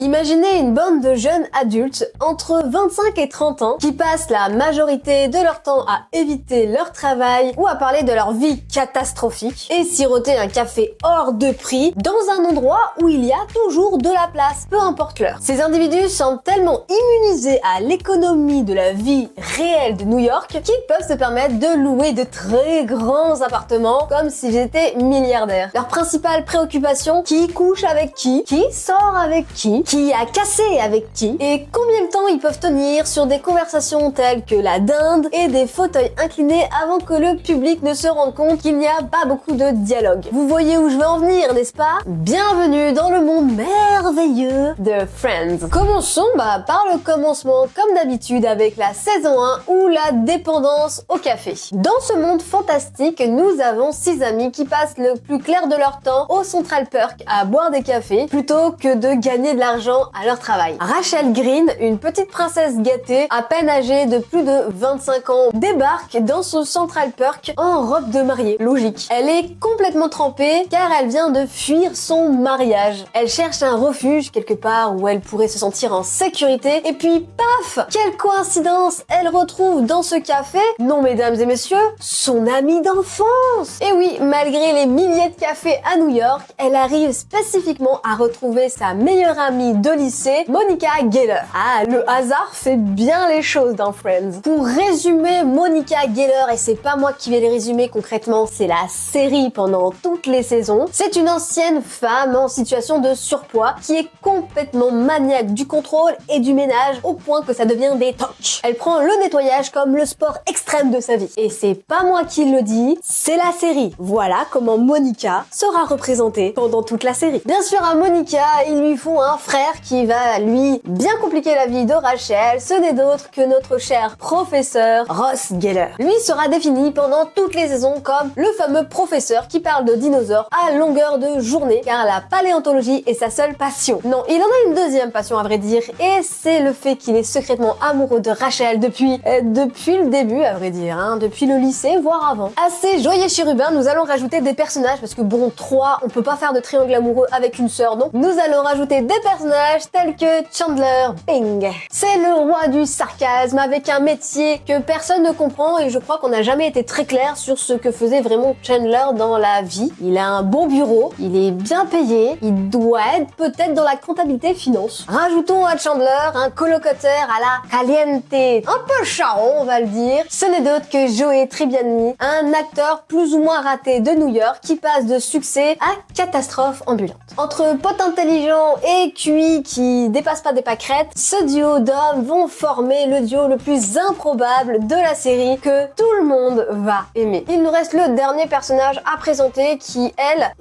Imaginez une bande de jeunes adultes entre 25 et 30 ans qui passent la majorité de leur temps à éviter leur travail ou à parler de leur vie catastrophique et siroter un café hors de prix dans un endroit où il y a toujours de la place, peu importe l'heure. Ces individus sont tellement immunisés à l'économie de la vie réelle de New York qu'ils peuvent se permettre de louer de très grands appartements comme s'ils étaient milliardaires. Leur principale préoccupation, qui couche avec qui sort avec qui a cassé avec qui, et combien de temps ils peuvent tenir sur des conversations telles que la dinde et des fauteuils inclinés avant que le public ne se rende compte qu'il n'y a pas beaucoup de dialogue. Vous voyez où je veux en venir, n'est-ce pas? Bienvenue dans le monde merveilleux de Friends. Commençons par le commencement, comme d'habitude, avec la saison 1 ou la dépendance au café. Dans ce monde fantastique, nous avons 6 amis qui passent le plus clair de leur temps au Central Perk à boire des cafés plutôt que de gagner de l'argent à leur travail. Rachel Green, une petite princesse gâtée, à peine âgée de plus de 25 ans, débarque dans son Central Perk en robe de mariée. Logique. Elle est complètement trempée car elle vient de fuir son mariage. Elle cherche un refuge quelque part où elle pourrait se sentir en sécurité et puis paf! Quelle coïncidence! Elle retrouve dans ce café, non mesdames et messieurs, son amie d'enfance! Et oui, malgré les milliers de cafés à New York, elle arrive spécifiquement à retrouver sa meilleure amie de lycée, Monica Geller. Ah, le hasard fait bien les choses dans Friends. Pour résumer Monica Geller, et c'est pas moi qui vais les résumer concrètement, c'est la série pendant toutes les saisons, c'est une ancienne femme en situation de surpoids qui est complètement maniaque du contrôle et du ménage au point que ça devient des tocs. Elle prend le nettoyage comme le sport extrême de sa vie. Et c'est pas moi qui le dis, c'est la série. Voilà comment Monica sera représentée pendant toute la série. Bien sûr, à Monica, il lui faut un frère qui va, lui, bien compliquer la vie de Rachel. Ce n'est d'autre que notre cher professeur Ross Geller. Lui sera défini pendant toutes les saisons comme le fameux professeur qui parle de dinosaures à longueur de journée, car la paléontologie est sa seule passion. Non, il en a une deuxième passion à vrai dire, et c'est le fait qu'il est secrètement amoureux de Rachel depuis le début à vrai dire, depuis le lycée, voire avant. À ces joyeux chérubins, nous allons rajouter des personnages, parce que bon, 3, on peut pas faire de triangle amoureux avec une sœur, donc nous allons rajouter des personnages tels que Chandler Bing. C'est le roi du sarcasme avec un métier que personne ne comprend et je crois qu'on n'a jamais été très clair sur ce que faisait vraiment Chandler dans la vie. Il a un bon bureau, il est bien payé, il doit être peut-être dans la comptabilité finance. Rajoutons à Chandler un colocataire à la caliente, un peu charron on va le dire. Ce n'est d'autre que Joey Tribbiani, un acteur plus ou moins raté de New York qui passe de succès à catastrophe ambulante. Entre potes intelligents et QI qui dépassent pas des pâquerettes, ce duo d'hommes vont former le duo le plus improbable de la série que tout le monde va aimer. Il nous reste le dernier personnage à présenter qui, elle...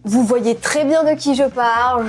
Vous voyez très bien de qui je parle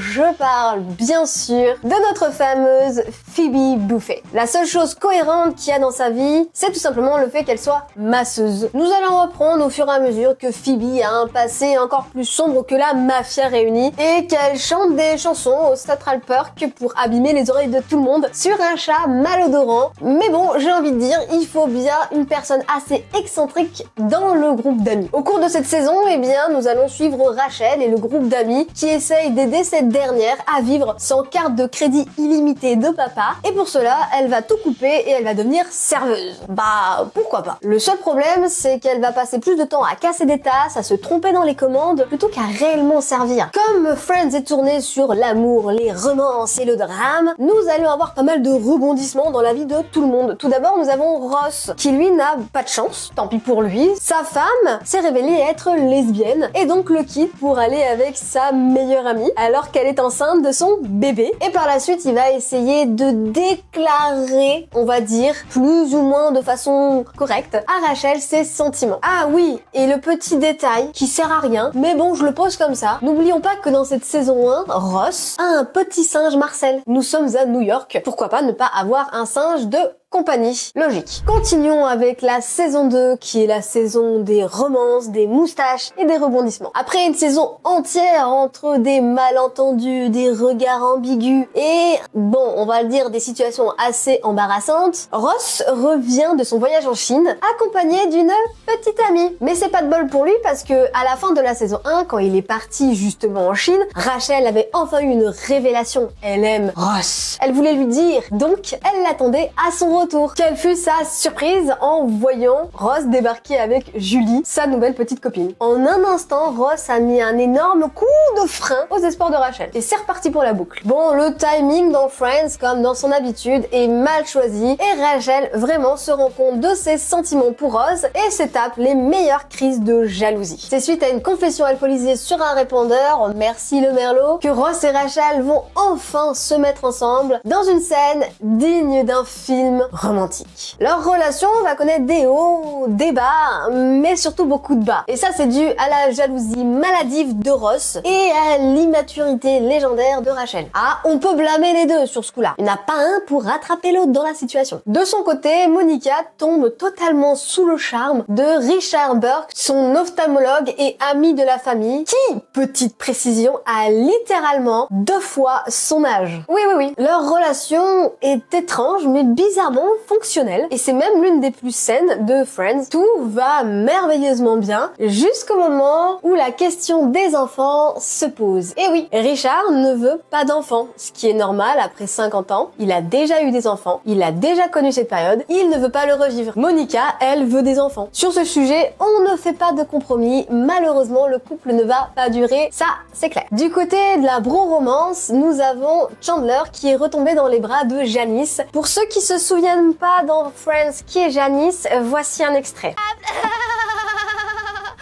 bien sûr de notre fameuse Phoebe Buffay. La seule chose cohérente qu'il y a dans sa vie, c'est tout simplement le fait qu'elle soit masseuse. Nous allons reprendre au fur et à mesure que Phoebe a un passé encore plus sombre que la mafia réunie et qu'elle chante des chansons au Central Perk pour abîmer les oreilles de tout le monde sur un chat malodorant. Mais bon, j'ai envie de dire, il faut bien une personne assez excentrique dans le groupe d'amis. Au cours de cette saison, eh bien, nous allons suivre Rachel et le groupe d'amis qui essayent d'aider cette dernière à vivre sans carte de crédit illimitée de papa et pour cela elle va tout couper et elle va devenir serveuse. Bah pourquoi pas. Le seul problème c'est qu'elle va passer plus de temps à casser des tasses, à se tromper dans les commandes plutôt qu'à réellement servir. Comme Friends est tourné sur l'amour, les romances et le drame, nous allons avoir pas mal de rebondissements dans la vie de tout le monde. Tout d'abord nous avons Ross qui lui n'a pas de chance, tant pis pour lui. Sa femme s'est révélée être lesbienne et donc le quitte pour aller avec sa meilleure amie alors qu'elle est enceinte de son bébé et par la suite il va essayer de déclarer, on va dire, plus ou moins de façon correcte à Rachel ses sentiments. Ah oui, et le petit détail qui sert à rien, mais bon je le pose comme ça, n'oublions pas que dans cette saison 1, Ross a un petit singe Marcel. Nous sommes à New York, pourquoi pas ne pas avoir un singe de compagnie, logique. Continuons avec la saison 2 qui est la saison des romances, des moustaches et des rebondissements. Après une saison entière entre des malentendus, des regards ambigus et, bon, on va le dire, des situations assez embarrassantes, Ross revient de son voyage en Chine accompagné d'une petite amie. Mais c'est pas de bol pour lui parce que à la fin de la saison 1, quand il est parti justement en Chine, Rachel avait enfin eu une révélation. Elle aime Ross. Elle voulait lui dire, donc elle l'attendait à son retour. Quelle fut sa surprise en voyant Ross débarquer avec Julie, sa nouvelle petite copine. En un instant, Ross a mis un énorme coup de frein aux espoirs de Rachel. Et c'est reparti pour la boucle. Bon, le timing dans Friends, comme dans son habitude, est mal choisi et Rachel vraiment se rend compte de ses sentiments pour Ross et se tape les meilleures crises de jalousie. C'est suite à une confession alcoolisée sur un répondeur, merci le merlot, que Ross et Rachel vont enfin se mettre ensemble dans une scène digne d'un film romantique. Leur relation va connaître des hauts, des bas, mais surtout beaucoup de bas. Et ça c'est dû à la jalousie maladive de Ross et à l'immaturité légendaire de Rachel. Ah, on peut blâmer les deux sur ce coup-là. Il n'y en a pas un pour rattraper l'autre dans la situation. De son côté, Monica tombe totalement sous le charme de Richard Burke, son ophtalmologue et ami de la famille, qui, petite précision, a littéralement 2 fois son âge. Oui. Leur relation est étrange mais bizarrement fonctionnelle et c'est même l'une des plus saines de Friends. Tout va merveilleusement bien jusqu'au moment où la question des enfants se pose. Et oui, Richard ne veut pas d'enfants, ce qui est normal après 50 ans. Il a déjà eu des enfants, il a déjà connu cette période, il ne veut pas le revivre. Monica, elle, veut des enfants. Sur ce sujet, on ne fait pas de compromis. Malheureusement, le couple ne va pas durer, ça c'est clair. Du côté de la bro-romance, nous avons Chandler qui est retombé dans les bras de Janice. Pour ceux qui se souviennent pas dans Friends qui est Janice, voici un extrait.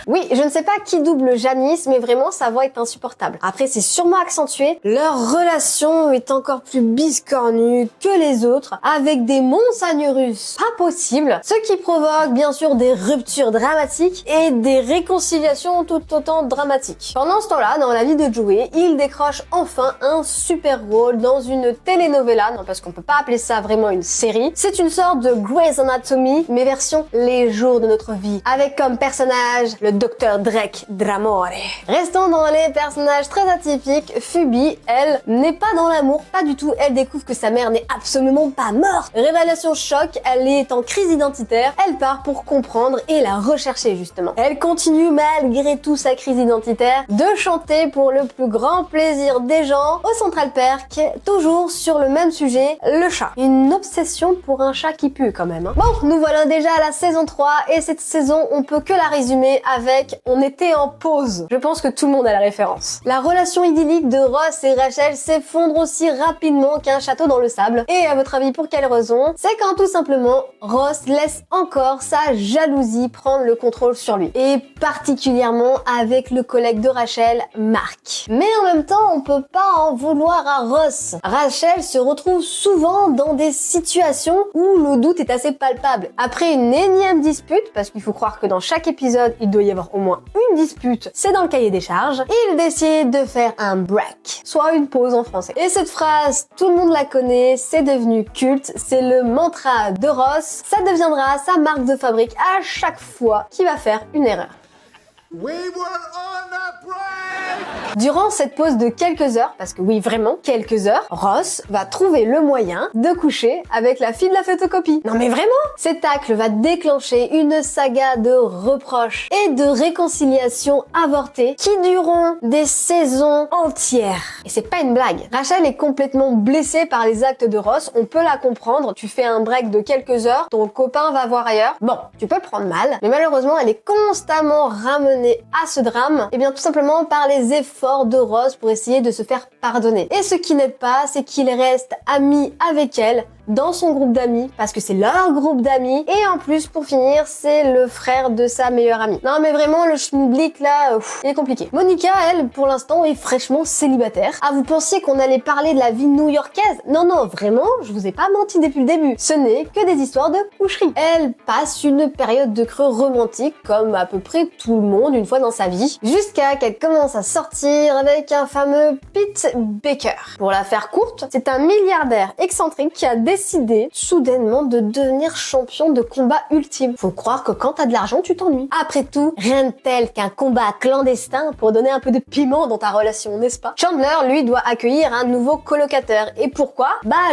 Oui, je ne sais pas qui double Janice, mais vraiment sa voix est insupportable. Après, c'est sûrement accentué. Leur relation est encore plus biscornue que les autres, avec des montagnes russes pas possibles, ce qui provoque bien sûr des ruptures dramatiques et des réconciliations tout autant dramatiques. Pendant ce temps-là, dans la vie de Joey, il décroche enfin un super rôle dans une telenovela, non parce qu'on peut pas appeler ça vraiment une série. C'est une sorte de Grey's Anatomy, mais version les jours de notre vie, avec comme personnage le Dr. Drake Dramore. Restons dans les personnages très atypiques, Phoebe, elle, n'est pas dans l'amour, pas du tout. Elle découvre que sa mère n'est absolument pas morte. Révélation choc, elle est en crise identitaire. Elle part pour comprendre et la rechercher justement. Elle continue malgré tout sa crise identitaire de chanter pour le plus grand plaisir des gens au Central Perk, toujours sur le même sujet, le chat. Une obsession pour un chat qui pue quand même. Hein. Bon, nous voilà déjà à la saison 3 et cette saison, on peut que la résumer avec on était en pause. Je pense que tout le monde a la référence. La relation idyllique de Ross et Rachel s'effondre aussi rapidement qu'un château dans le sable. Et à votre avis, pour quelle raison? C'est quand tout simplement Ross laisse encore sa jalousie prendre le contrôle sur lui. Et particulièrement avec le collègue de Rachel, Mark. Mais en même temps, on peut pas en vouloir à Ross. Rachel se retrouve souvent dans des situations où le doute est assez palpable. Après une énième dispute, parce qu'il faut croire que dans chaque épisode, il doit y avoir au moins une dispute, c'est dans le cahier des charges, il décide de faire un break, soit une pause en français. Et cette phrase, tout le monde la connaît, c'est devenu culte, c'est le mantra de Ross, ça deviendra sa marque de fabrique à chaque fois qu'il va faire une erreur. We were on a break! Durant cette pause de quelques heures, parce que oui, vraiment, quelques heures, Ross va trouver le moyen de coucher avec la fille de la photocopie. Non mais vraiment! Cet acte va déclencher une saga de reproches et de réconciliations avortées qui dureront des saisons entières. Et c'est pas une blague. Rachel est complètement blessée par les actes de Ross, on peut la comprendre. Tu fais un break de quelques heures, ton copain va voir ailleurs. Bon, tu peux le prendre mal, mais malheureusement, elle est constamment ramenée à ce drame, et bien tout simplement par les efforts de Ross pour essayer de se faire pardonner. Et ce qui n'aide pas, c'est qu'il reste ami avec elle dans son groupe d'amis, parce que c'est leur groupe d'amis, et en plus, pour finir, c'est le frère de sa meilleure amie. Non mais vraiment, le schmilblick là, il est compliqué. Monica, elle, pour l'instant, est fraîchement célibataire. Ah, vous pensiez qu'on allait parler de la vie new-yorkaise? Non, non, vraiment, je vous ai pas menti depuis le début. Ce n'est que des histoires de coucherie. Elle passe une période de creux romantique, comme à peu près tout le monde une fois dans sa vie, jusqu'à qu'elle commence à sortir avec un fameux Pete Baker. Pour la faire courte, c'est un milliardaire excentrique qui a décidé décidé soudainement de devenir champion de combat ultime. Faut croire que quand t'as de l'argent, tu t'ennuies. Après tout, rien de tel qu'un combat clandestin pour donner un peu de piment dans ta relation, n'est-ce pas? Chandler, lui, doit accueillir un nouveau colocataire. Et pourquoi?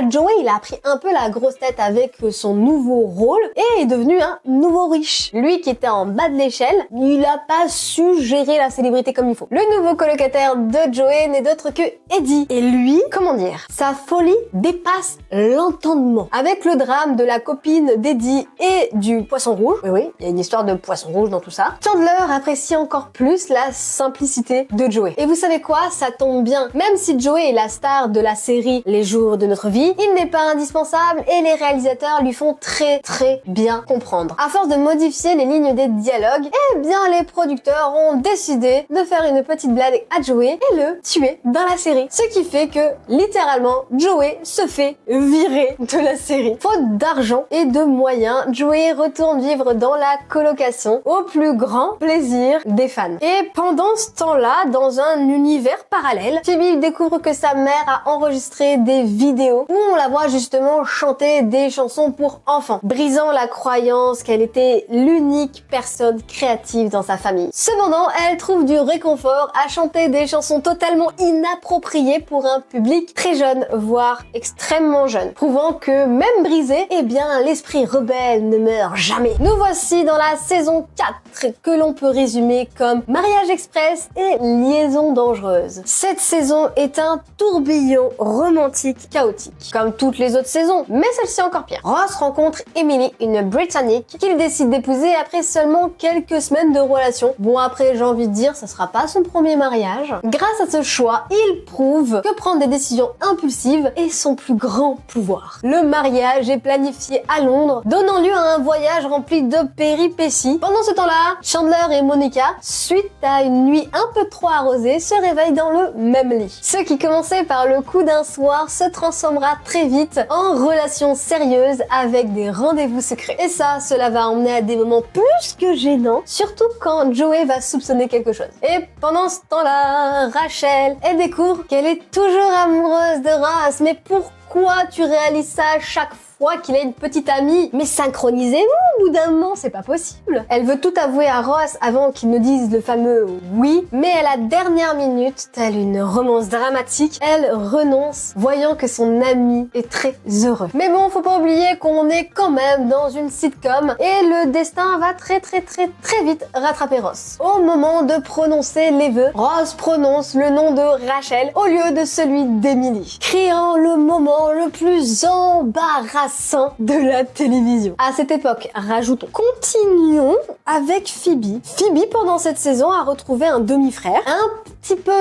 Joey, il a pris un peu la grosse tête avec son nouveau rôle et est devenu un nouveau riche. Lui qui était en bas de l'échelle, il a pas su gérer la célébrité comme il faut. Le nouveau colocataire de Joey n'est d'autre que Eddie. Et lui, comment dire, sa folie dépasse l'entendement. Avec le drame de la copine d'Eddie et du poisson rouge, oui, il y a une histoire de poisson rouge dans tout ça, Chandler apprécie encore plus la simplicité de Joey. Et vous savez quoi? Ça tombe bien. Même si Joey est la star de la série Les jours de notre vie, il n'est pas indispensable et les réalisateurs lui font très bien comprendre. À force de modifier les lignes des dialogues, eh bien les producteurs ont décidé de faire une petite blague à Joey et le tuer dans la série. Ce qui fait que, littéralement, Joey se fait virer de la série. Faute d'argent et de moyens, Joey retourne vivre dans la colocation au plus grand plaisir des fans. Et pendant ce temps-là, dans un univers parallèle, Phoebe découvre que sa mère a enregistré des vidéos où on la voit justement chanter des chansons pour enfants, brisant la croyance qu'elle était l'unique personne créative dans sa famille. Cependant, elle trouve du réconfort à chanter des chansons totalement inappropriées pour un public très jeune, voire extrêmement jeune, prouvant que même brisé, eh bien l'esprit rebelle ne meurt jamais. Nous voici dans la saison 4 que l'on peut résumer comme mariage express et liaison dangereuse. Cette saison est un tourbillon romantique chaotique, comme toutes les autres saisons, mais celle-ci encore pire. Ross rencontre Emily, une Britannique, qu'il décide d'épouser après seulement quelques semaines de relation. Bon, après, j'ai envie de dire, ça sera pas son premier mariage. Grâce à ce choix, il prouve que prendre des décisions impulsives est son plus grand pouvoir. Le mariage est planifié à Londres, donnant lieu à un voyage rempli de péripéties. Pendant ce temps-là, Chandler et Monica, suite à une nuit un peu trop arrosée, se réveillent dans le même lit. Ce qui commençait par le coup d'un soir se transformera très vite en relation sérieuse avec des rendez-vous secrets. Et ça, cela va emmener à des moments plus que gênants, surtout quand Joey va soupçonner quelque chose. Et pendant ce temps-là, Rachel, elle découvre qu'elle est toujours amoureuse de Ross. Mais pourquoi tu réalises ça à chaque fois qu'il a une petite amie? Mais synchronisez-vous au bout d'un moment, c'est pas possible. Elle veut tout avouer à Ross avant qu'il ne dise le fameux oui, mais à la dernière minute, telle une romance dramatique, elle renonce, voyant que son ami est très heureux. Mais bon, faut pas oublier qu'on est quand même dans une sitcom et le destin va très vite rattraper Ross. Au moment de prononcer les vœux, Ross prononce le nom de Rachel au lieu de celui d'Emily, créant le moment le plus embarrassant de la télévision. À cette époque, rajoutons. Continuons avec Phoebe. Phoebe, pendant cette saison, a retrouvé un demi-frère, un petit peu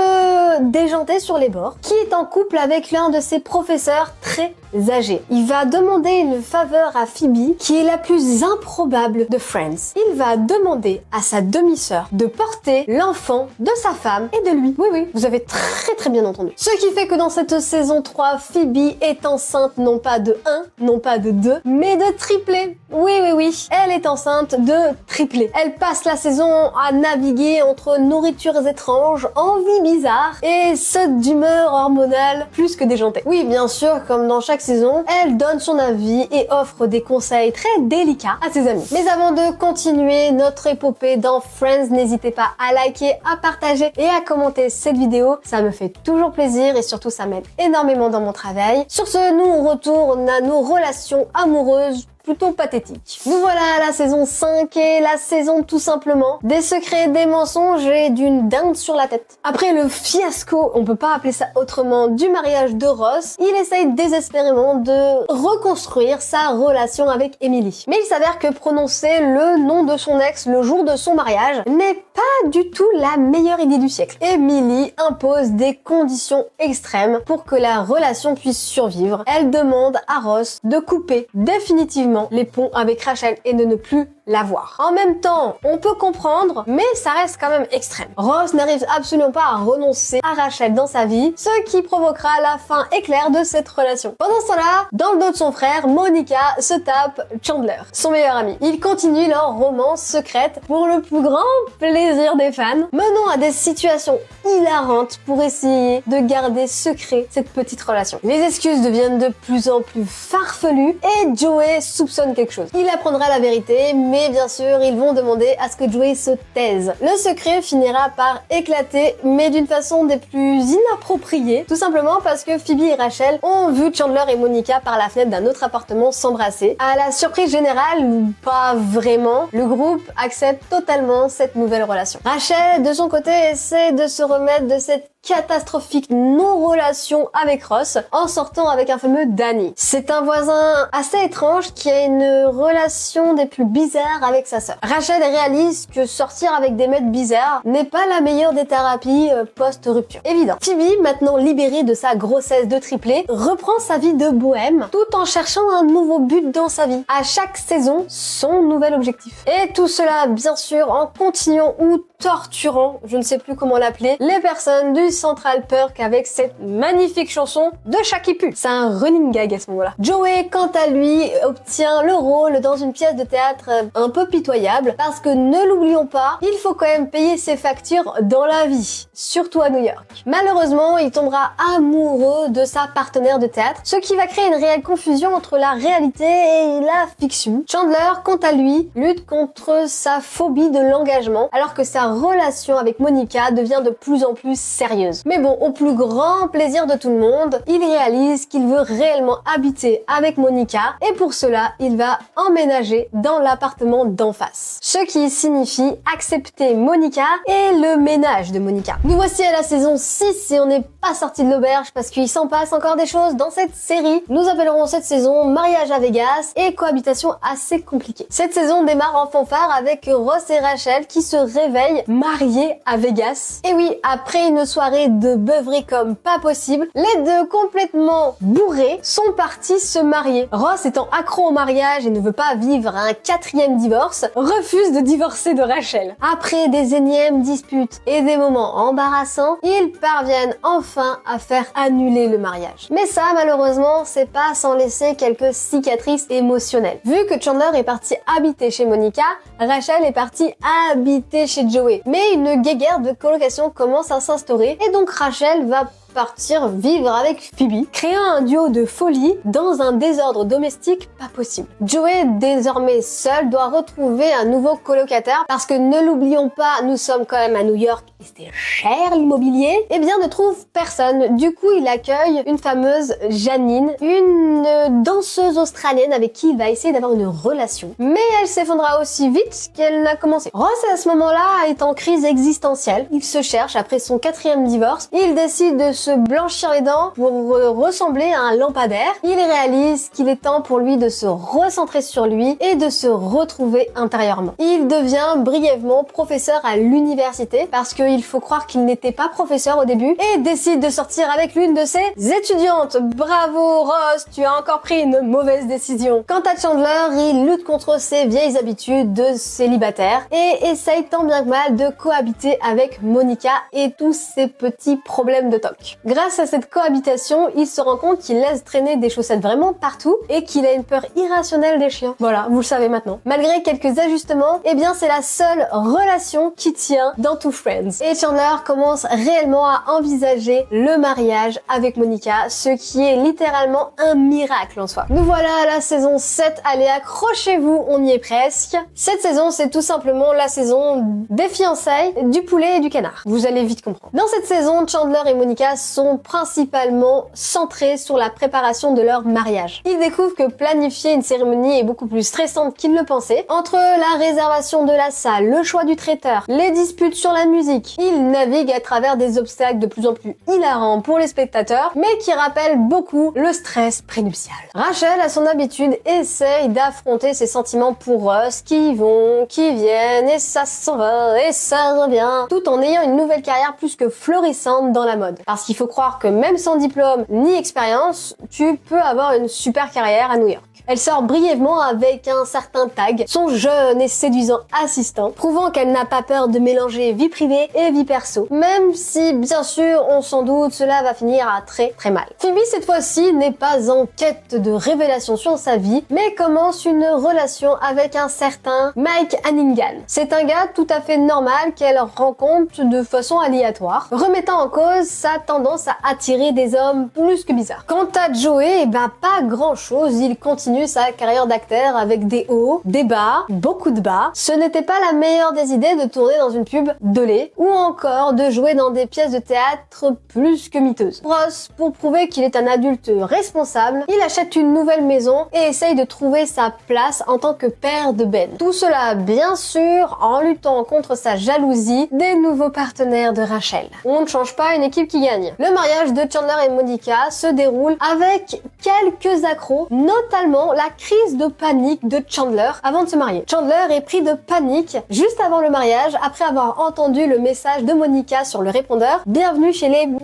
déjanté sur les bords, qui est en couple avec l'un de ses professeurs très âgé. Il va demander une faveur à Phoebe, qui est la plus improbable de Friends. Il va demander à sa demi-sœur de porter l'enfant de sa femme et de lui. Oui, vous avez très bien entendu. Ce qui fait que dans cette saison 3, Phoebe est enceinte non pas de 1, non pas de 2, mais de triplé. Oui. Elle est enceinte de triplé. Elle passe la saison à naviguer entre nourritures étranges, envies bizarres et sautes d'humeur hormonale plus que déjantées. Oui, bien sûr, comme dans chaque saison, elle donne son avis et offre des conseils très délicats à ses amis. Mais avant de continuer notre épopée dans Friends, n'hésitez pas à liker, à partager et à commenter cette vidéo. Ça me fait toujours plaisir et surtout ça m'aide énormément dans mon travail. Sur ce, nous on retourne à nos relations amoureuses plutôt pathétique. Nous voilà à la saison 5 et la saison tout simplement des secrets, des mensonges et d'une dinde sur la tête. Après le fiasco, on peut pas appeler ça autrement, du mariage de Ross, il essaye désespérément de reconstruire sa relation avec Emily. Mais il s'avère que prononcer le nom de son ex le jour de son mariage n'est pas du tout la meilleure idée du siècle. Emily impose des conditions extrêmes pour que la relation puisse survivre. Elle demande à Ross de couper définitivement les ponts avec Rachel et de ne plus la voir. En même temps, on peut comprendre, mais ça reste quand même extrême. Ross n'arrive absolument pas à renoncer à Rachel dans sa vie, ce qui provoquera la fin éclair de cette relation. Pendant ce temps-là, dans le dos de son frère, Monica se tape Chandler, son meilleur ami. Ils continuent leur romance secrète pour le plus grand plaisir des fans, menant à des situations hilarantes pour essayer de garder secret cette petite relation. Les excuses deviennent de plus en plus farfelues et Joey soupçonne quelque chose. Il apprendra la vérité, mais bien sûr, ils vont demander à ce que Joey se taise. Le secret finira par éclater, mais d'une façon des plus inappropriées, tout simplement parce que Phoebe et Rachel ont vu Chandler et Monica par la fenêtre d'un autre appartement s'embrasser. À la surprise générale, ou pas vraiment, le groupe accepte totalement cette nouvelle relation. Rachel, de son côté, essaie de se remettre de cette catastrophique non-relation avec Ross en sortant avec un fameux Danny. C'est un voisin assez étrange qui a une relation des plus bizarres avec sa sœur. Rachel réalise que sortir avec des mecs bizarres n'est pas la meilleure des thérapies post-rupture. Évident. Phoebe, maintenant libérée de sa grossesse de triplé, reprend sa vie de bohème tout en cherchant un nouveau but dans sa vie. À chaque saison, son nouvel objectif. Et tout cela, bien sûr, en continuant ou torturant, je ne sais plus comment l'appeler, les personnes du Central Perk avec cette magnifique chanson de Shaki Pu. C'est un running gag à ce moment-là. Joey, quant à lui, obtient le rôle dans une pièce de théâtre un peu pitoyable parce que, ne l'oublions pas, il faut quand même payer ses factures dans la vie, surtout à New York. Malheureusement, il tombera amoureux de sa partenaire de théâtre, ce qui va créer une réelle confusion entre la réalité et la fiction. Chandler, quant à lui, lutte contre sa phobie de l'engagement alors que sa relation avec Monica devient de plus en plus sérieuse. Mais bon, au plus grand plaisir de tout le monde, il réalise qu'il veut réellement habiter avec Monica et pour cela, il va emménager dans l'appartement d'en face. Ce qui signifie accepter Monica et le ménage de Monica. Nous voici à la saison 6 et on n'est pas sorti de l'auberge parce qu'il s'en passe encore des choses dans cette série. Nous appellerons cette saison mariage à Vegas et cohabitation assez compliquée. Cette saison démarre en fanfare avec Ross et Rachel qui se réveillent mariés à Vegas. Et oui, après une soirée de beuverie comme pas possible, les deux complètement bourrés sont partis se marier. Ross, étant accro au mariage et ne veut pas vivre un 4e divorce, refuse de divorcer de Rachel. Après des énièmes disputes et des moments embarrassants, ils parviennent enfin à faire annuler le mariage. Mais ça, malheureusement, c'est pas sans laisser quelques cicatrices émotionnelles. Vu que Chandler est parti habiter chez Monica, Rachel est partie habiter chez Joey. Mais une guéguerre de colocation commence à s'instaurer et donc Rachel va partir vivre avec Phoebe, créant un duo de folie dans un désordre domestique pas possible. Joey, désormais seul, doit retrouver un nouveau colocataire parce que, ne l'oublions pas, nous sommes quand même à New York et c'est cher l'immobilier. Eh bien, ne trouve personne. Du coup, il accueille une fameuse Janine, une danseuse australienne avec qui il va essayer d'avoir une relation. Mais elle s'effondra aussi vite qu'elle n'a commencé. Ross, à ce moment-là, est en crise existentielle. Il se cherche après son 4e divorce et il décide de se blanchir les dents pour ressembler à un lampadaire. Il réalise qu'il est temps pour lui de se recentrer sur lui et de se retrouver intérieurement. Il devient brièvement professeur à l'université parce qu'il faut croire qu'il n'était pas professeur au début et décide de sortir avec l'une de ses étudiantes. Bravo Ross, tu as encore pris une mauvaise décision. Quant à Chandler, il lutte contre ses vieilles habitudes de célibataire et essaye tant bien que mal de cohabiter avec Monica et tous ses petits problèmes de toc. Grâce à cette cohabitation, il se rend compte qu'il laisse traîner des chaussettes vraiment partout et qu'il a une peur irrationnelle des chiens. Voilà, vous le savez maintenant. Malgré quelques ajustements, eh bien c'est la seule relation qui tient dans Two Friends. Et Chandler commence réellement à envisager le mariage avec Monica, ce qui est littéralement un miracle en soi. Nous voilà à la saison 7, allez accrochez-vous, on y est presque. Cette saison, c'est tout simplement la saison des fiançailles, du poulet et du canard. Vous allez vite comprendre. Dans cette saison, Chandler et Monica sont principalement centrés sur la préparation de leur mariage. Ils découvrent que planifier une cérémonie est beaucoup plus stressante qu'ils ne le pensaient. Entre la réservation de la salle, le choix du traiteur, les disputes sur la musique, ils naviguent à travers des obstacles de plus en plus hilarants pour les spectateurs, mais qui rappellent beaucoup le stress prénuptial. Rachel, à son habitude, essaye d'affronter ses sentiments pour Ross, qui vont, qui viennent, et ça s'en va, et ça revient, tout en ayant une nouvelle carrière plus que florissante dans la mode. Parce qu'il faut croire que même sans diplôme ni expérience, tu peux avoir une super carrière à New York. Elle sort brièvement avec un certain Tag, son jeune et séduisant assistant, prouvant qu'elle n'a pas peur de mélanger vie privée et vie perso, même si bien sûr on s'en doute cela va finir à très mal. Phoebe cette fois-ci n'est pas en quête de révélation sur sa vie, mais commence une relation avec un certain Mike Hannigan. C'est un gars tout à fait normal qu'elle rencontre de façon aléatoire, remettant en cause sa tendance à attirer des hommes plus que bizarres. Quant à Joey, eh ben pas grand chose, il continue sa carrière d'acteur avec des hauts, des bas, beaucoup de bas. Ce n'était pas la meilleure des idées de tourner dans une pub de lait, ou encore de jouer dans des pièces de théâtre plus que miteuses. Ross, pour prouver qu'il est un adulte responsable, il achète une nouvelle maison et essaye de trouver sa place en tant que père de Ben. Tout cela, bien sûr, en luttant contre sa jalousie des nouveaux partenaires de Rachel. On ne change pas une équipe qui gagne. Le mariage de Chandler et Monica se déroule avec quelques accros, notamment la crise de panique de Chandler avant de se marier. Chandler est pris de panique juste avant le mariage après avoir entendu le message de Monica sur le répondeur « Bienvenue chez les Bing !»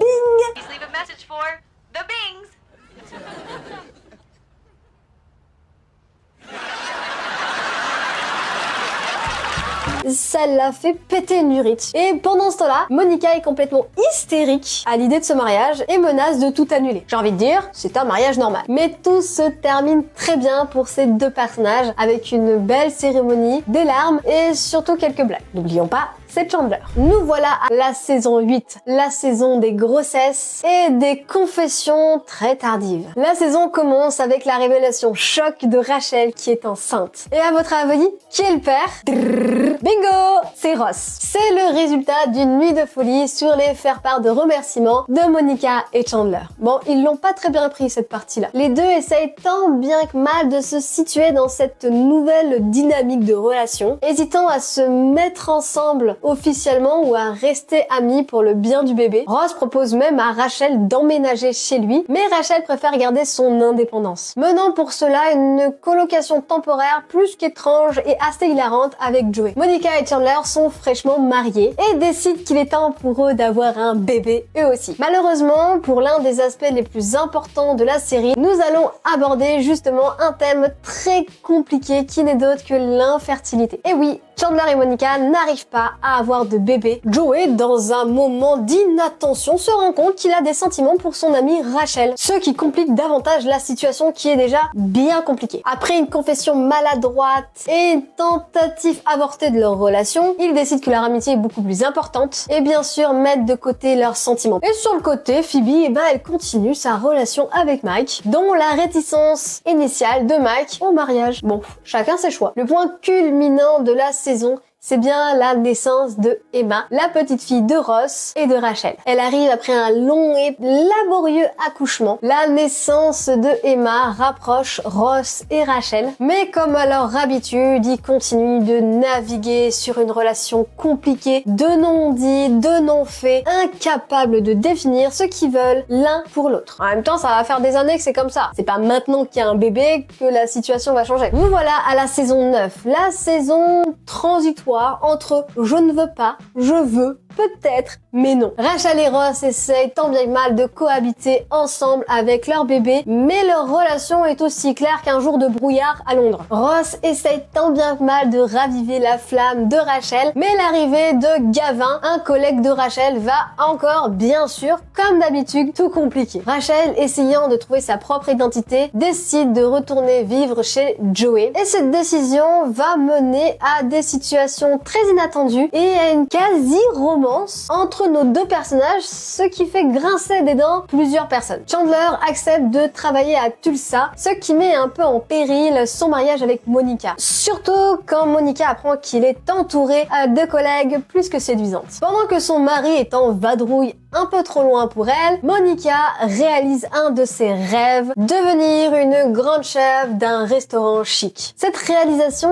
Ça l'a fait péter une durite. Et pendant ce temps-là, Monica est complètement hystérique à l'idée de ce mariage et menace de tout annuler. J'ai envie de dire, c'est un mariage normal. Mais tout se termine très bien pour ces deux personnages avec une belle cérémonie, des larmes et surtout quelques blagues. N'oublions pas, c'est Chandler. Nous voilà à la saison 8, la saison des grossesses et des confessions très tardives. La saison commence avec la révélation choc de Rachel qui est enceinte. Et à votre avis, qui est le père? Bingo! C'est Ross. C'est le résultat d'une nuit de folie sur les faire-part de remerciements de Monica et Chandler. Bon, ils l'ont pas très bien pris cette partie-là. Les deux essayent tant bien que mal de se situer dans cette nouvelle dynamique de relation, hésitant à se mettre ensemble officiellement ou à rester amis pour le bien du bébé. Ross propose même à Rachel d'emménager chez lui, mais Rachel préfère garder son indépendance, menant pour cela une colocation temporaire plus qu'étrange et assez hilarante avec Joey. Monica et Chandler sont fraîchement mariés et décident qu'il est temps pour eux d'avoir un bébé eux aussi. Malheureusement, pour l'un des aspects les plus importants de la série, nous allons aborder justement un thème très compliqué qui n'est d'autre que l'infertilité. Et oui, Chandler et Monica n'arrivent pas à avoir de bébé. Joey, dans un moment d'inattention, se rend compte qu'il a des sentiments pour son amie Rachel, ce qui complique davantage la situation qui est déjà bien compliquée. Après une confession maladroite et une tentative avortée de leur relation, ils décident que leur amitié est beaucoup plus importante et bien sûr mettent de côté leurs sentiments. Et sur le côté, Phoebe, elle continue sa relation avec Mike, dont la réticence initiale de Mike au mariage. Bon, chacun ses choix. Le point culminant de la saison, c'est bien la naissance de Emma, la petite fille de Ross et de Rachel. Elle arrive après un long et laborieux accouchement. La naissance de Emma rapproche Ross et Rachel, mais comme à leur habitude, ils continuent de naviguer sur une relation compliquée, de non-dits, de non-faits, incapables de définir ce qu'ils veulent l'un pour l'autre. En même temps, ça va faire des années que c'est comme ça. C'est pas maintenant qu'il y a un bébé que la situation va changer. Vous voilà à la saison 9, la saison transitoire entre je ne veux pas, je veux, peut-être, mais non. Rachel et Ross essayent tant bien que mal de cohabiter ensemble avec leur bébé, mais leur relation est aussi claire qu'un jour de brouillard à Londres. Ross essaye tant bien que mal de raviver la flamme de Rachel, mais l'arrivée de Gavin, un collègue de Rachel, va encore, bien sûr, comme d'habitude, tout compliquer. Rachel, essayant de trouver sa propre identité, décide de retourner vivre chez Joey, et cette décision va mener à des situations très inattendues et à une quasi-romance entre nos deux personnages, ce qui fait grincer des dents plusieurs personnes. Chandler accepte de travailler à Tulsa, ce qui met un peu en péril son mariage avec Monica. Surtout quand Monica apprend qu'il est entouré de collègues plus que séduisantes. Pendant que son mari est en vadrouille un peu trop loin pour elle, Monica réalise un de ses rêves, devenir une grande chef d'un restaurant chic. Cette réalisation,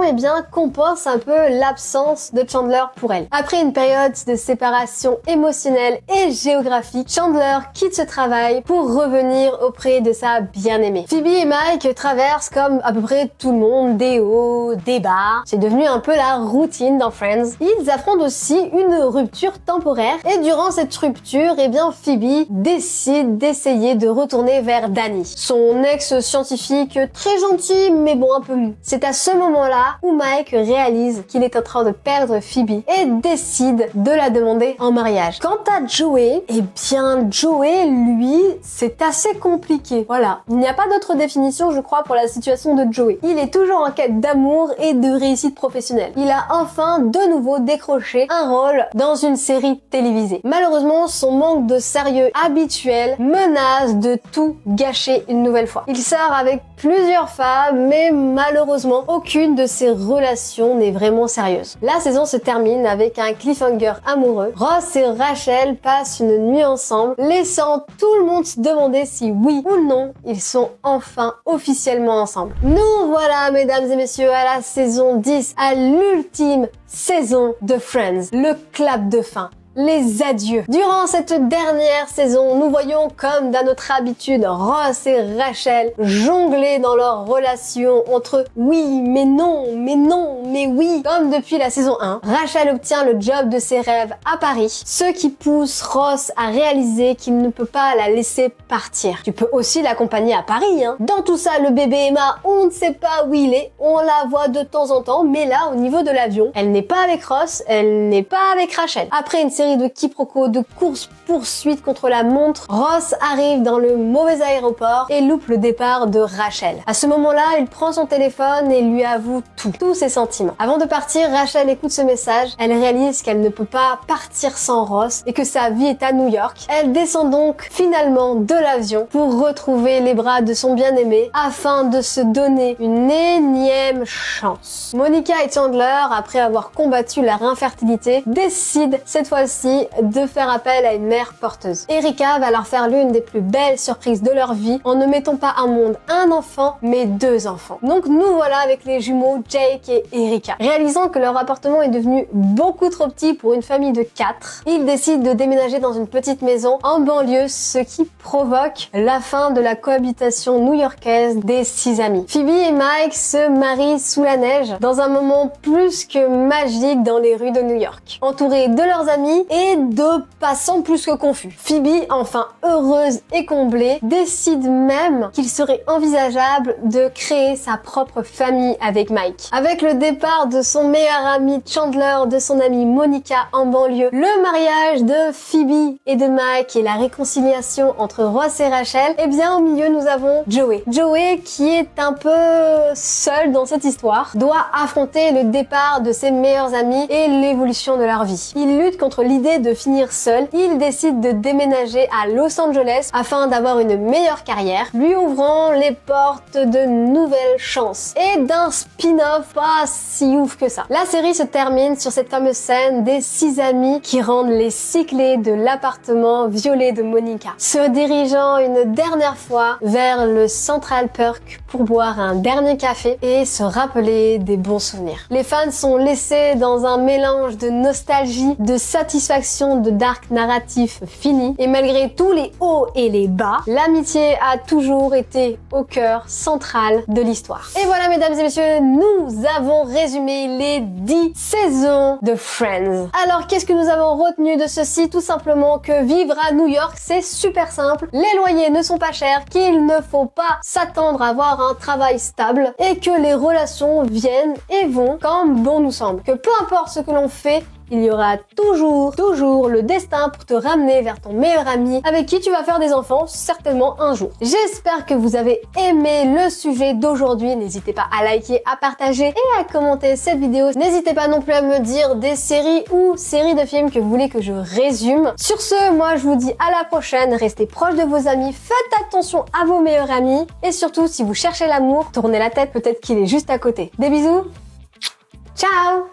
compense un peu l'absence de Chandler pour elle. Après une période de séparation émotionnelle et géographique, Chandler quitte ce travail pour revenir auprès de sa bien-aimée. Phoebe et Mike traversent, comme à peu près tout le monde, des hauts, des bas. C'est devenu un peu la routine dans Friends. Ils affrontent aussi une rupture temporaire et durant cette rupture, mûre, eh bien Phoebe décide d'essayer de retourner vers Danny, son ex-scientifique très gentil mais bon un peu mou. C'est à ce moment-là où Mike réalise qu'il est en train de perdre Phoebe et décide de la demander en mariage. Quant à Joey, eh bien Joey, lui, c'est assez compliqué. Voilà, il n'y a pas d'autre définition je crois pour la situation de Joey. Il est toujours en quête d'amour et de réussite professionnelle. Il a enfin de nouveau décroché un rôle dans une série télévisée. Malheureusement, son manque de sérieux habituel menace de tout gâcher une nouvelle fois. Il sort avec plusieurs femmes, mais malheureusement, aucune de ces relations n'est vraiment sérieuse. La saison se termine avec un cliffhanger amoureux. Ross et Rachel passent une nuit ensemble, laissant tout le monde se demander si oui ou non ils sont enfin officiellement ensemble. Nous voilà, mesdames et messieurs, à la saison 10, à l'ultime saison de Friends, le clap de fin. Les adieux. Durant cette dernière saison, nous voyons comme dans notre habitude Ross et Rachel jongler dans leur relation entre oui, mais non, mais oui. Comme depuis la saison 1, Rachel obtient le job de ses rêves à Paris, ce qui pousse Ross à réaliser qu'il ne peut pas la laisser partir. Tu peux aussi l'accompagner à Paris, hein. Dans tout ça, le bébé Emma, on ne sait pas où il est, on la voit de temps en temps, mais là, au niveau de l'avion, elle n'est pas avec Ross, elle n'est pas avec Rachel. Après une série de quiproquos, de courses-poursuites contre la montre, Ross arrive dans le mauvais aéroport et loupe le départ de Rachel. À ce moment-là, il prend son téléphone et lui avoue tous ses sentiments. Avant de partir, Rachel écoute ce message, elle réalise qu'elle ne peut pas partir sans Ross et que sa vie est à New York. Elle descend donc finalement de l'avion pour retrouver les bras de son bien-aimé afin de se donner une énième chance. Monica et Chandler, après avoir combattu leur infertilité, décident cette fois-ci de faire appel à une mère porteuse. Erika va leur faire l'une des plus belles surprises de leur vie en ne mettant pas au monde un enfant, mais 2 enfants. Donc nous voilà avec les jumeaux Jake et Erika. Réalisant que leur appartement est devenu beaucoup trop petit pour une famille de 4, ils décident de déménager dans une petite maison en banlieue, ce qui provoque la fin de la cohabitation new-yorkaise des 6 amis. Phoebe et Mike se marient sous la neige dans un moment plus que magique dans les rues de New York, entourés de leurs amis et de passants plus que confus. Phoebe, enfin heureuse et comblée, décide même qu'il serait envisageable de créer sa propre famille avec Mike. Avec le départ de son meilleur ami Chandler, de son amie Monica en banlieue, le mariage de Phoebe et de Mike et la réconciliation entre Ross et Rachel, et bien au milieu nous avons Joey. Joey qui est un peu seul dans cette histoire, doit affronter le départ de ses meilleurs amis et l'évolution de leur vie. Il lutte contre l'idée de finir seul, il décide de déménager à Los Angeles afin d'avoir une meilleure carrière, lui ouvrant les portes de nouvelles chances et d'un spin-off pas si ouf que ça. La série se termine sur cette fameuse scène des 6 amis qui rendent les 6 clés de l'appartement violet de Monica, se dirigeant une dernière fois vers le Central Perk pour boire un dernier café et se rappeler des bons souvenirs. Les fans sont laissés dans un mélange de nostalgie, de satisfaction, de dark narratif fini, et malgré tous les hauts et les bas, l'amitié a toujours été au cœur central de l'histoire. Et voilà mesdames et messieurs, nous avons résumé les 10 saisons de Friends. Alors qu'est-ce que nous avons retenu de ceci? Tout simplement que vivre à New York c'est super simple, les loyers ne sont pas chers, qu'il ne faut pas s'attendre à avoir un travail stable et que les relations viennent et vont comme bon nous semble. Que peu importe ce que l'on fait, il y aura toujours le destin pour te ramener vers ton meilleur ami avec qui tu vas faire des enfants certainement un jour. J'espère que vous avez aimé le sujet d'aujourd'hui. N'hésitez pas à liker, à partager et à commenter cette vidéo. N'hésitez pas non plus à me dire des séries ou séries de films que vous voulez que je résume. Sur ce, moi je vous dis à la prochaine. Restez proches de vos amis, faites attention à vos meilleurs amis et surtout si vous cherchez l'amour, tournez la tête, peut-être qu'il est juste à côté. Des bisous, ciao!